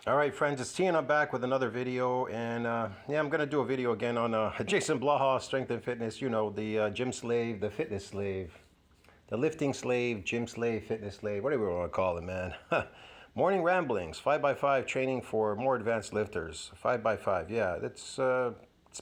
All right, friends, it's T and I'm back with another video. And yeah, I'm going to do a video again on Jason Blaha, strength and fitness. You know, the gym slave, the fitness slave, the lifting slave, gym slave, fitness slave, whatever you want to call it, man. Morning ramblings, 5x5 training for more advanced lifters. 5x5, yeah, it's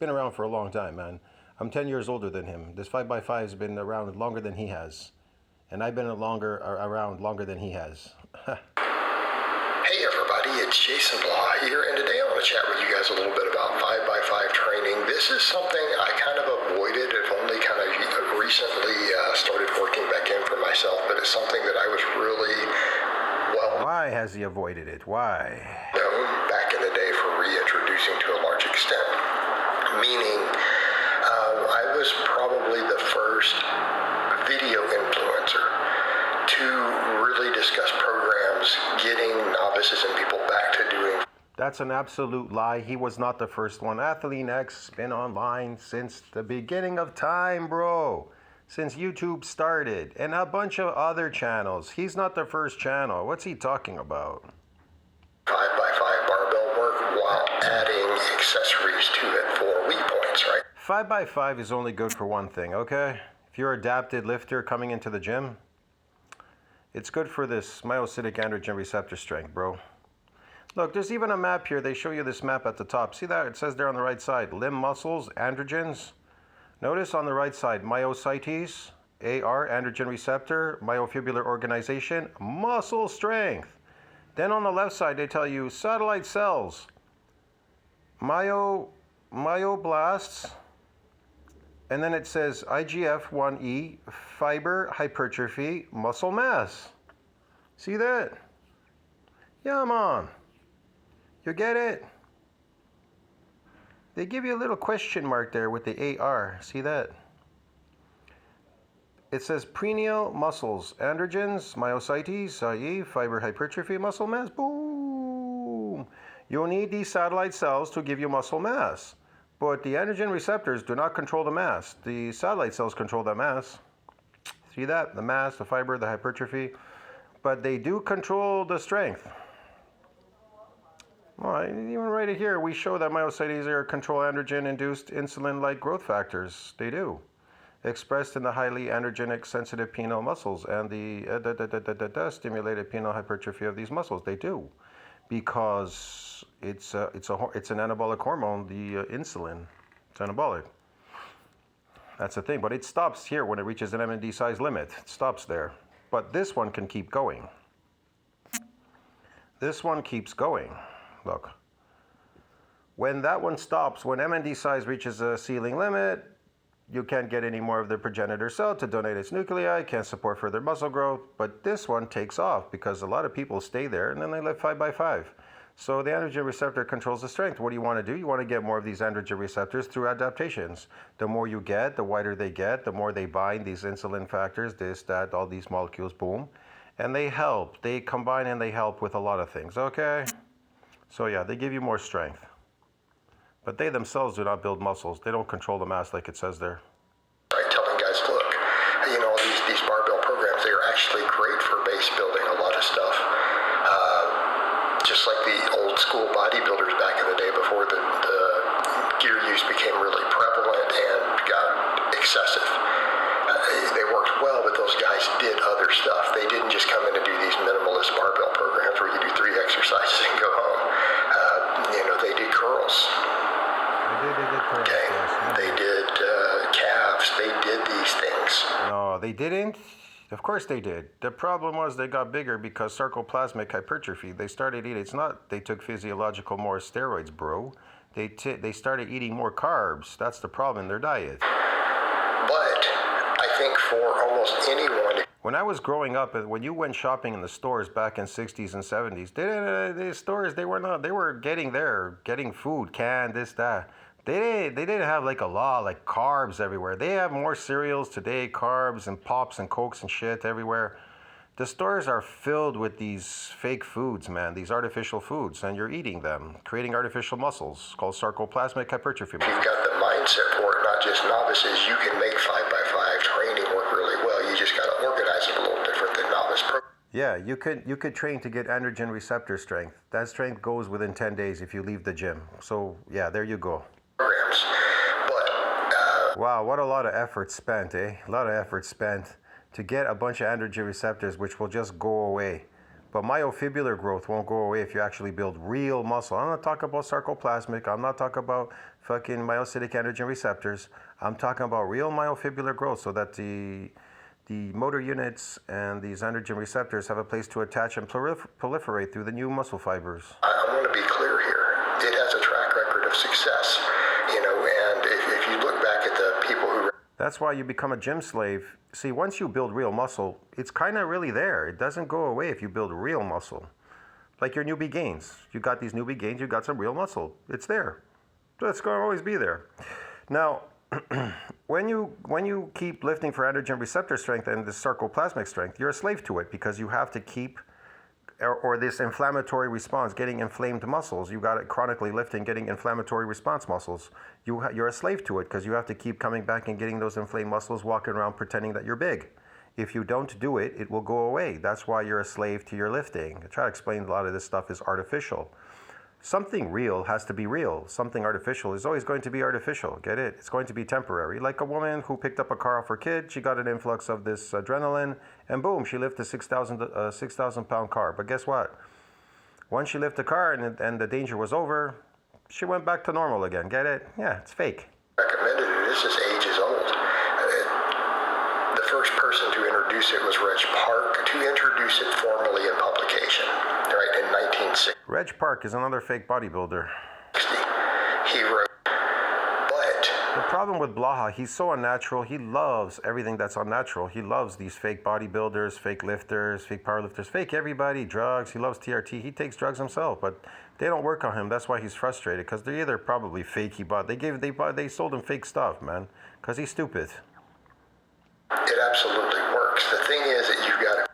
been around for a long time, man. I'm 10 years older than him. This 5x5 has been around longer than he has. And I've been around longer than he has. Hey everybody, it's Jason Blaha here, and today I want to chat with you guys a little bit about 5x5 training. This is something I kind of avoided. I've only kind of recently started working back in for myself, but it's something that I was really Why has he avoided it? Why? known back in the day for reintroducing to a large extent. Meaning, I was probably the first video influencer to really discuss programs, getting novices and people back to doing. That's an absolute lie. He was not the first one. Athlean X been online since the beginning of time, bro. Since YouTube started. And a bunch of other channels. He's not the first channel. What's he talking about? 5x5 barbell work while adding accessories to it for weak points, right? 5x5 is only good for one thing, okay? If you're an adapted lifter coming into the gym, it's good for this myocytic androgen receptor strength, bro. Look, there's even a map here. They show you this map at the top. See that? It says there on the right side, limb muscles, androgens. Notice on the right side, myocytes, AR, androgen receptor, myofibular organization, muscle strength. Then on the left side, they tell you satellite cells, myoblasts, and then it says IGF-1E, fiber, hypertrophy, muscle mass. See that? Yeah, man. You get it? They give you a little question mark there with the AR. See that? It says preneal muscles, androgens, myocytes, i.e. fiber, hypertrophy, muscle mass. Boom! You'll need these satellite cells to give you muscle mass. But the androgen receptors do not control the mass. The satellite cells control that mass. See that? The mass, the fiber, the hypertrophy. But they do control the strength. Well, even right here, we show that myocytes are control androgen-induced insulin-like growth factors. They do. Expressed in the highly androgenic sensitive penile muscles and the stimulated penile hypertrophy of these muscles. They do. Because it's an anabolic hormone, the insulin. It's anabolic. That's the thing. But it stops here when it reaches an MND size limit. It stops there. But this one can keep going. This one keeps going. Look. When that one stops, when MND size reaches a ceiling limit, you can't get any more of the progenitor cell to donate its nuclei, can't support further muscle growth, but this one takes off because a lot of people stay there and then they live 5x5. So the androgen receptor controls the strength. What do? You want to get more of these androgen receptors through adaptations. The more you get, the wider they get, the more they bind these insulin factors, this, that, all these molecules, boom. And they help. They combine and they help with a lot of things, okay? So yeah, they give you more strength. But they themselves do not build muscles. They don't control the mass like it says there. Right, telling guys, look, these barbell programs, they are actually great for base building a lot of stuff. Just like the old school bodybuilders back in the day before the gear use became really prevalent and got excessive. They worked well, but those guys did other stuff. They didn't just come in and do these minimalist barbell programs where you do 3 exercises and go home. They did curls. They did curls, okay. Yes. They did calves. They did these things. No, they didn't. Of course they did. The problem was they got bigger because sarcoplasmic hypertrophy. They started eating. It's not they took physiological more steroids, bro. They started eating more carbs. That's the problem in their diet. But I think for almost anyone. When I was growing up, when you went shopping in the stores back in 60s and 70s, they were getting food, canned, this, that. They didn't have like a law, like carbs everywhere. They have more cereals today, carbs and pops and cokes and shit everywhere. The stores are filled with these fake foods, man, these artificial foods, and you're eating them, creating artificial muscles called sarcoplasmic hypertrophy. If you've got the mindset for it, not just novices, you can make 5x5 training work really well. You just got to organize it a little different than novice programs. Yeah, you could train to get androgen receptor strength. That strength goes within 10 days if you leave the gym. So yeah, there you go. programs. But Wow, what a lot of effort spent, eh? A lot of effort spent to get a bunch of androgen receptors which will just go away. But myofibular growth won't go away if you actually build real muscle. I'm not talking about sarcoplasmic. I'm not talking about fucking myocytic androgen receptors. I'm talking about real myofibular growth so that the motor units and these androgen receptors have a place to attach and proliferate through the new muscle fibers. I want to be clear here. It has a track record of success, and if you look back at the people who... That's why you become a gym slave. See, once you build real muscle, it's kind of really there. It doesn't go away if you build real muscle. Like your newbie gains. You got these newbie gains, you got some real muscle. It's there. It's going to always be there. Now, when you keep lifting for androgen receptor strength and this sarcoplasmic strength, you're a slave to it because you have to keep, or this inflammatory response, getting inflamed muscles. You got it chronically lifting, getting inflammatory response muscles. You're a slave to it because you have to keep coming back and getting those inflamed muscles, walking around pretending that you're big. If you don't do it, it will go away. That's why you're a slave to your lifting. I try to explain a lot of this stuff is artificial. Something real has to be real. Something artificial is always going to be artificial. Get it? It's going to be temporary. Like a woman who picked up a car off her kid, she got an influx of this adrenaline, and boom, she lifted a 6,000 pound car. But guess what? Once she lifted the car and the danger was over, she went back to normal again. Get it? Yeah, it's fake. recommended it. This is ages old. The first person to introduce it was Reg Park, to introduce it formally in publication, right, in 1960. Reg Park is another fake bodybuilder. He wrote, but The problem with Blaha, he's so unnatural. He loves everything that's unnatural. He loves these fake bodybuilders, fake lifters, fake powerlifters, fake everybody, drugs. He loves TRT. He takes drugs himself, but they don't work on him. That's why he's frustrated, because they're either probably fake he bought. They sold him fake stuff, man, because he's stupid. it absolutely works. The thing is that you've got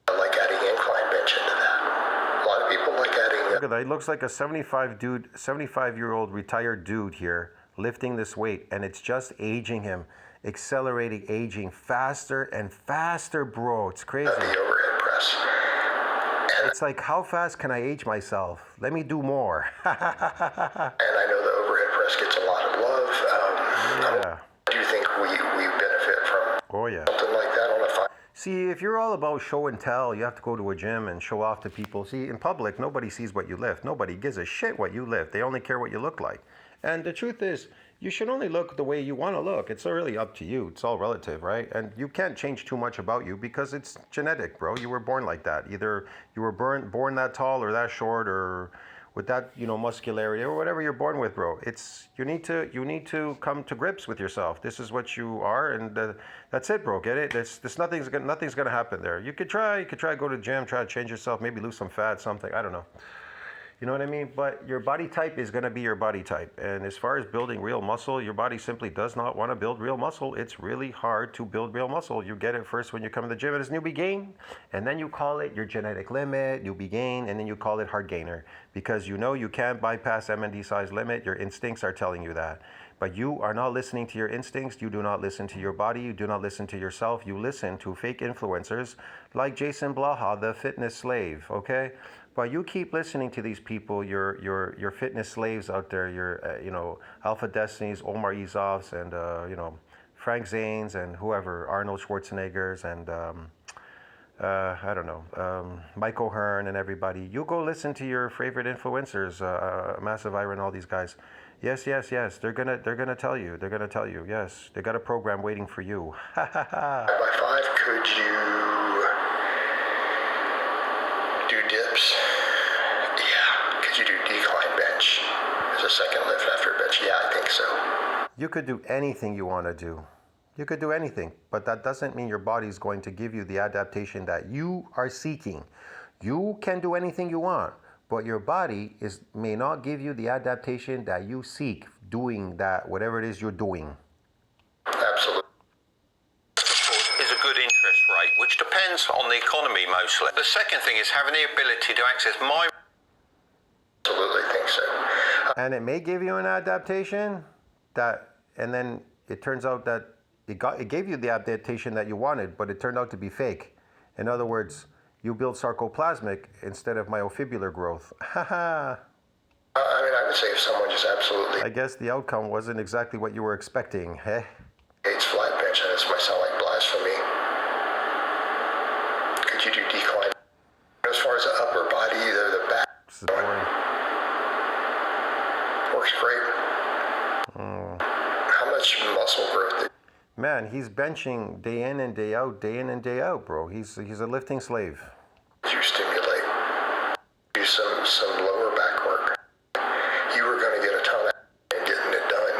to like adding incline bench into that. A lot of people like adding... Look at that. He looks like a 75-year-old retired dude here lifting this weight, and it's just aging him, accelerating aging faster and faster, bro. It's crazy. the overhead press. And It's like, how fast can I age myself? Let me do more. I know the overhead press gets a lot of love. Yeah. I do think we benefit from Oh, yeah. something like that on a five. See, if you're all about show and tell, you have to go to a gym and show off to people. See, in public, nobody sees what you lift. Nobody gives a shit what you lift. They only care what you look like. And the truth is, you should only look the way you want to look. It's really up to you. It's all relative, right? And you can't change too much about you because it's genetic, bro. You were born like that. Either you were born that tall or that short or with that, muscularity or whatever you're born with, bro. You need to come to grips with yourself. This is what you are, and that's it, bro. Get it? Nothing's gonna happen there. You could try go to the gym, try to change yourself, maybe lose some fat, something. I don't know. You know what I mean? But your body type is going to be your body type. And as far as building real muscle, your body simply does not want to build real muscle. It's really hard to build real muscle. You get it first when you come to the gym as newbie gain, and then you call it your genetic limit, newbie gain, and then you call it hard gainer. Because you can't bypass MND size limit. Your instincts are telling you that. But you are not listening to your instincts. You do not listen to your body. You do not listen to yourself. You listen to fake influencers like Jason Blaha, the fitness slave, okay? But you keep listening to these people, your fitness slaves out there, your Alpha Destinies, Omar Izovs, and Frank Zanes, and whoever, Arnold Schwarzeneggers, and I don't know, Mike O'Hearn, and everybody. You go listen to your favorite influencers, Massive Iron, all these guys. Yes. They're gonna tell you. They're gonna tell you. Yes, they got a program waiting for you. By 5, could you do dips? Yeah. Could you do decline bench as a second lift after bench? Yeah, I think so. You could do anything you want to do. You could do anything, but that doesn't mean your body's going to give you the adaptation that you are seeking. You can do anything you want, but your body may not give you the adaptation that you seek doing that, whatever it is you're doing. Absolutely. Is a good interest rate, which depends on the economy mostly. The second thing is having the ability to access my... Absolutely think so. And it may give you an adaptation and then it turns out that it gave you the adaptation that you wanted, but it turned out to be fake. In other words, You build sarcoplasmic instead of myofibrillar growth. Haha. I mean, I would say if someone just absolutely I guess the outcome wasn't exactly what you were expecting, heh? hates flat bench, and this might sound like blasphemy. Could you do decline? As far as the upper body, either the back This is boring. works great. How much muscle growth? Man, he's benching day in and day out, bro. He's a lifting slave. Did you stimulate? Do some lower back work. You were going to get a ton of and getting it done.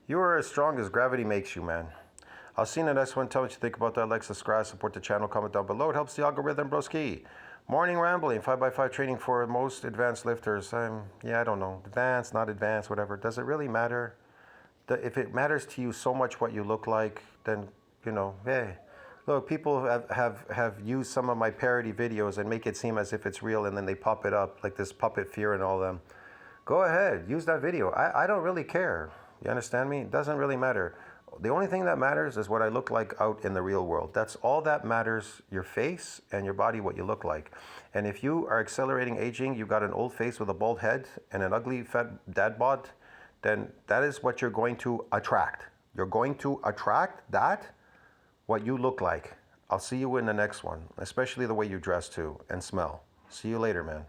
You are as strong as gravity makes you, man. I'll see you in the next one. Tell me what you think about that. Like, subscribe, support the channel, comment down below. It helps the algorithm, broski. Morning rambling, 5x5 training for most advanced lifters. Yeah, I don't know. Advanced, not advanced, whatever. Does it really matter? If it matters to you so much what you look like, then, you know, hey. Look, people have used some of my parody videos and make it seem as if it's real, and then they pop it up, like this Puppet Fear and all them. Go ahead, use that video. I don't really care. You understand me? It doesn't really matter. The only thing that matters is what I look like out in the real world. That's all that matters, your face and your body, what you look like. And if you are accelerating aging, you've got an old face with a bald head and an ugly fat dad bod, then that is what you're going to attract. You're going to attract that, what you look like. I'll see you in the next one, especially the way you dress too and smell. See you later, man.